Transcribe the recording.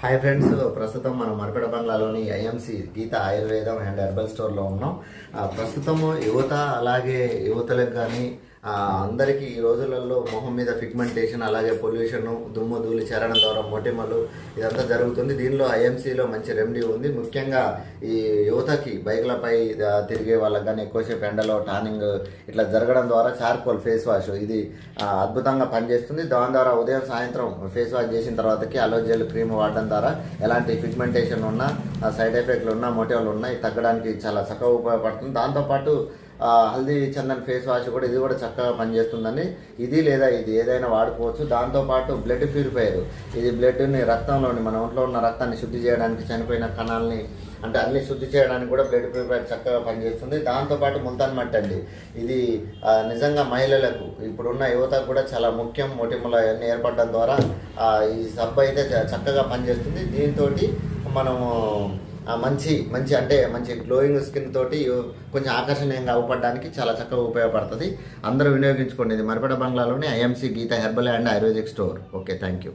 Hi friends, ప్రస్తుతం మనం మరకడ బంగ్లాలోని IMC గీత ఆయుర్వేదం అండ్ హెర్బల్ స్టోర్లో ఉన్నాం. ప్రస్తుతము యువత అలాగే యువతలకు కానీ అందరికీ ఈ రోజులలో మొహం మీద పిగ్మెంటేషన్, అలాగే పొల్యూషన్, దుమ్ము ధూళి చేరడం ద్వారా మొటిమలు ఇదంతా జరుగుతుంది. దీనిలో ఐఎంసీలో మంచి రెమెడీ ఉంది. ముఖ్యంగా ఈ యువతకి బైక్లపై తిరిగే వాళ్ళకి కానీ ఎక్కువసేపు ఎండలో టానింగ్ ఇట్లా జరగడం ద్వారా చార్కోల్ ఫేస్ వాష్ ఇది అద్భుతంగా పనిచేస్తుంది. దాని ద్వారా ఉదయం సాయంత్రం ఫేస్ వాష్ చేసిన తర్వాతకి అలోజెల్ క్రీమ్ వాడడం ద్వారా ఎలాంటి పిగ్మెంటేషన్ ఉన్నా, సైడ్ ఎఫెక్ట్లు ఉన్నా, మొటిమలు ఉన్నా తగ్గడానికి చాలా చక్కగా ఉపయోగపడుతుంది. దాంతోపాటు హల్దీ చందన్ ఫేస్ వాష్ కూడా ఇది కూడా చక్కగా పనిచేస్తుందని ఇది లేదా ఇది ఏదైనా వాడుకోవచ్చు. దాంతోపాటు బ్లడ్ ప్యూరిఫైయర్, ఇది బ్లడ్ని రక్తంలోని మన ఒంట్లో ఉన్న రక్తాన్ని శుద్ధి చేయడానికి, చనిపోయిన కణాలని అంటే అన్ని శుద్ధి చేయడానికి కూడా బ్లడ్ ప్యూరిఫైయర్ చక్కగా పనిచేస్తుంది. దాంతోపాటు ముల్తాన్ మట్టి అండి, ఇది నిజంగా మహిళలకు ఇప్పుడున్న యువతకు కూడా చాలా ముఖ్యం. మొటిమలు అవన్నీ ఏర్పడడం ద్వారా ఈ సబ్బు అయితే చక్కగా పనిచేస్తుంది. దీంతో మనము మంచి గ్లోయింగ్ స్కిన్ తోటి కొంచెం ఆకర్షణీయంగా అవపడడానికి చాలా చక్కగా ఉపయోగపడుతుంది. అందరూ వినియోగించుకోండి. ఇది మరపడ బంగ్లాలోని IMC Geetha herbal and ayurvedic store. Okay, thank you.